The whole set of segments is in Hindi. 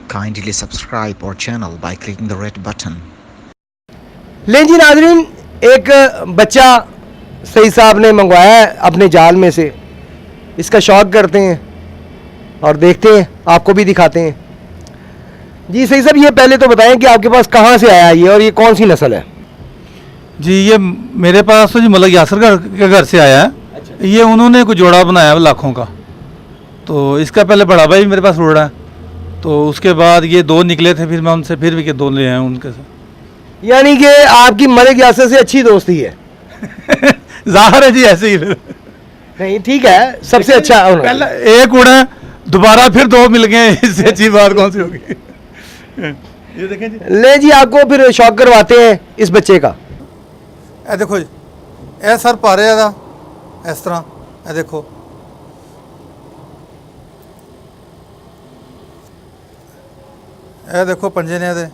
Kindly subscribe our channel by clicking the red button. लें जी नाजरीन, एक बच्चा सईद साहब ने मंगवाया है अपने जाल में से। इसका शौक करते हैं और देखते हैं, आपको भी दिखाते हैं। जी सईद साहब, ये पहले तो बताएं कि आपके पास कहाँ से आया ये और ये कौन सी नस्ल है? जी ये मेरे पास तो जी मलक यासर के घर से आया है। अच्छा। ये उन्होंने कोई जोड़ा बनाया है लाखों का, तो इसका पहले बड़ा भाई मेरे पास उड़ा है, तो उसके बाद ये दो निकले थे, फिर मैं उनसे फिर भी के दो ले आया उनके साथ। यानी कि आपकी मलिक यासर से अच्छी दोस्ती है। जाहिर है जी, ऐसे ही फिर नहीं ठीक है, सबसे अच्छा पहले एक उड़ा, दोबारा फिर दो मिल गए, इससे अच्छी बात कौन सी होगी। ये देखें जी, ले जी, आपको फिर शौक करवाते हैं इस बच्चे का। ਇਹ ਦੇਖੋ ਜੀ, ਇਹ ਸਰ ਪਾ ਰਿਹਾ ਦਾ ਇਸ ਤਰ੍ਹਾਂ, ਇਹ ਦੇਖੋ ਇਹ ਦੇਖੋ ਪੰਜੇ ਨੇ ਇਹਦੇ।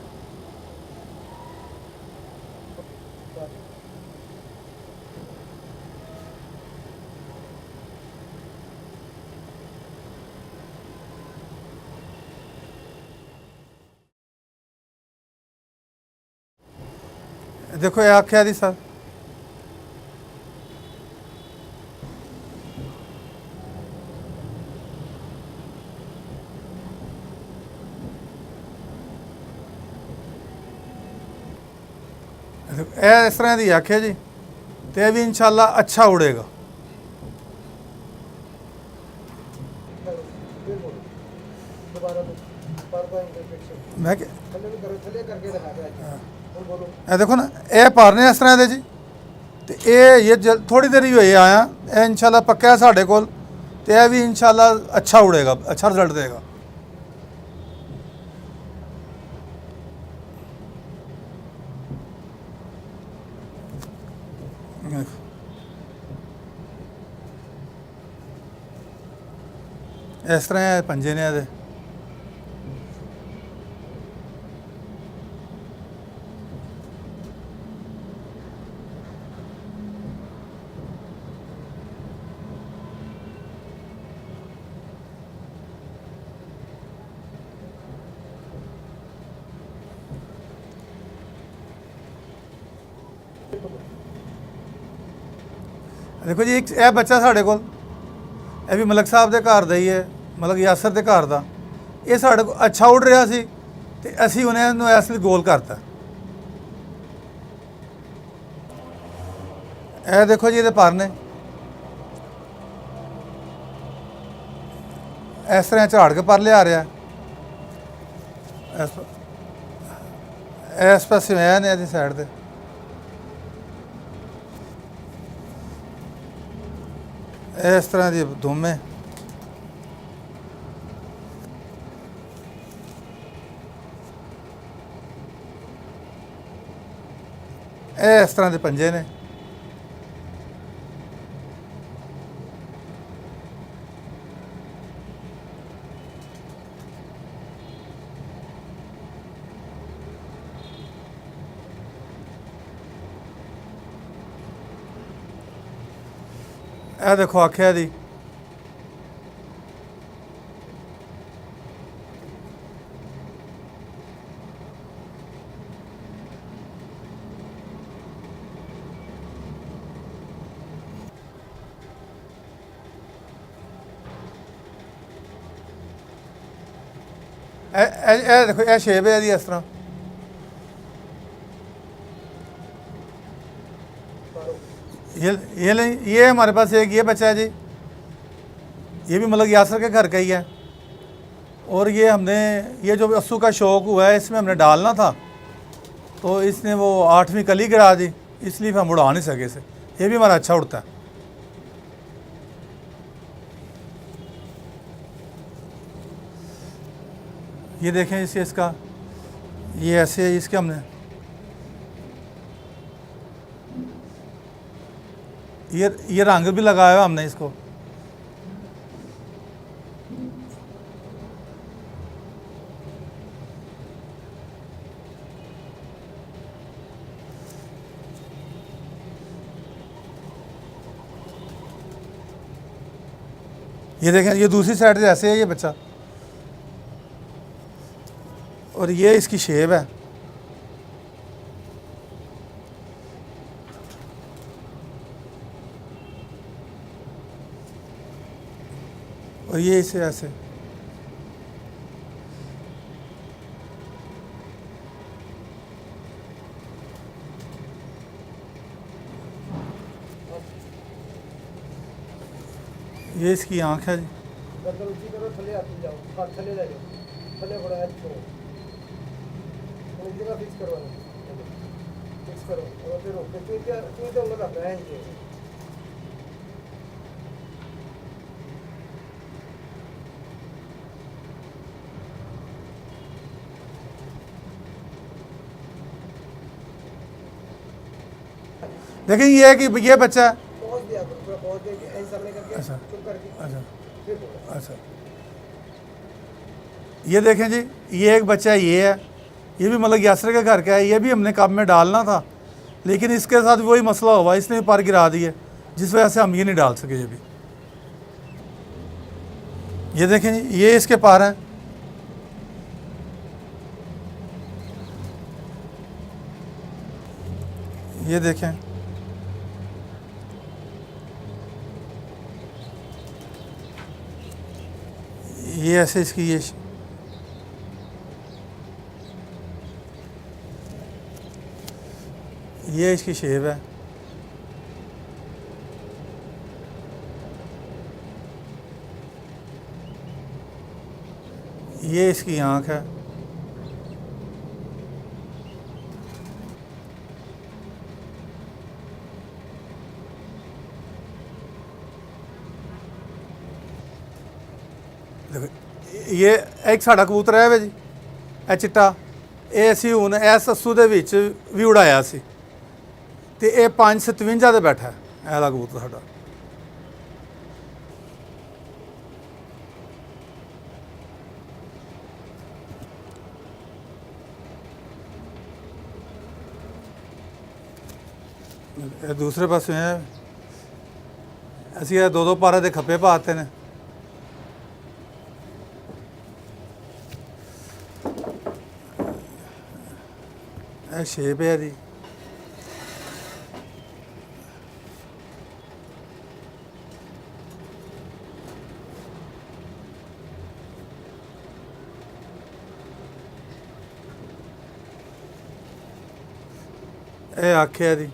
ਦੇਖੋ ਇਹ ਆਖਿਆ ਦੀ ਸਰ, ਇਹ ਇਸ ਤਰ੍ਹਾਂ ਦੀ ਆਖਿਆ ਜੀ, ਤੇ ਇਹ ਵੀ ਇਨਸ਼ਾਅੱਲਾ ਅੱਛਾ ਉੜੇਗਾ। ਮੈਂ ਕਿ ਇਹ ਦੇਖੋ ਨਾ, ਇਹ ਪਾਰਨੇ ਇਸ ਤਰ੍ਹਾਂ ਦੇ ਜੀ, ਤੇ ਇਹ ਥੋੜੀ ਦੇਰ ਹੀ ਹੋਈ ਆਇਆ, ਇਹ ਇਨਸ਼ਾਅੱਲਾ ਪੱਕਾ ਹੈ ਸਾਡੇ ਕੋਲ, ਤੇ ਇਹ ਵੀ ਇਨਸ਼ਾਅੱਲਾ ਅੱਛਾ ਉੜੇਗਾ, ਅੱਛਾ ਰਿਜ਼ਲਟ ਦੇਗਾ। ਇਸ ਤਰ੍ਹਾਂ ਪੰਜੇ ਨੇ ਇਹਦੇ। देखो जी, एक यह बच्चा साढ़े को यह भी मलक साहब के घर का ही है, मलक यासर के घर का। ये साढ़े को अच्छा उड़ रहा सी, ते असी उन्हें इस लिए गोल करता। यह देखो जी, ये पर ने इस तरह झाड़ के पर लिया रहा, इस पास मैं ने इस साइड से इस तरह की दोमें। इस तरह के पंजे ने। ਇਹ ਦੇਖੋ ਆਖਿਆ ਦੀ, ਇਹ ਦੇਖੋ ਇਹ ਸ਼ੇਪ ਹੈ ਇਹਦੀ ਇਸ ਤਰ੍ਹਾਂ। ये हमारे पास एक ये बच्चा है जी, ये भी मलक यासर के घर का ही है। और ये हमने ये जो अस्सू का शौक़ हुआ है, इसमें हमने डालना था, तो इसने वो 8वीं कली गिरा दी, इसलिए हम उड़ा नहीं सके इसे। ये भी हमारा अच्छा उड़ता है। ये देखें इसे, इसका ये ऐसे इसके हमने ये रंग भी लगाया हमने इसको। ये देखें, ये दूसरी साइड से ऐसे है ये बच्चा। और ये इसकी शेप है। और ये इसे ऐसे, ये इसकी आँख है जी। गर्दन ऊंची करो, थले आती जाओ, हाथ थले ले जाओ, थले बड़ा है छोड़ो, एक जगह फिक्स करो, फिक्स करो और फिर रोक के चूते उंगल रखना है ये। देखें ये है कि ये बच्चा, पहुंच दिया करो, पूरा पहुंच दे के ऐसे सामने करके अच्छा चुप करके अच्छा फिर बोलो। अच्छा, ये देखें जी, ये एक बच्चा ये है, ये भी मतलब यासर के घर का है। ये भी हमने कप में डालना था, लेकिन इसके साथ वही मसला हुआ, इसने भी पर गिरा दिए, जिस वजह से हम ये नहीं डाल सके। ये भी, ये देखें जी, ये इसके पार हैं। ये देखें, ये ऐसे इसकी ये इसकी शेप है। ये इसकी आँख है। देखो ये एक साड़ा कबूतर है वे जी, ਇਹ चिट्टा, ਇਹ ਅਸੀਂ ਹੁਣ ਇਸ अस्सू ਦੇ ਵਿੱਚ ਵੀ ਉਡਾਇਆ ਸੀ ਤੇ ਇਹ 557 ਤੇ ਬੈਠਾ ਹੈ ਇਹ ਵਾਲਾ ਕਬੂਤਰ ਸਾਡਾ। ਇਹ ਦੂਸਰੇ ਪਾਸੇ ਹੈ, ਅਸੀਂ ਇਹ ਦੋ ਪਾਰੇ ਦੇ ਖੱਪੇ ਪਾਤੇ ਨੇ। ਇਹ ਸ਼ੇਪ ਹੈ ਜੀ। ਇਹ ਅੱਖ ਹੈ ਜੀ।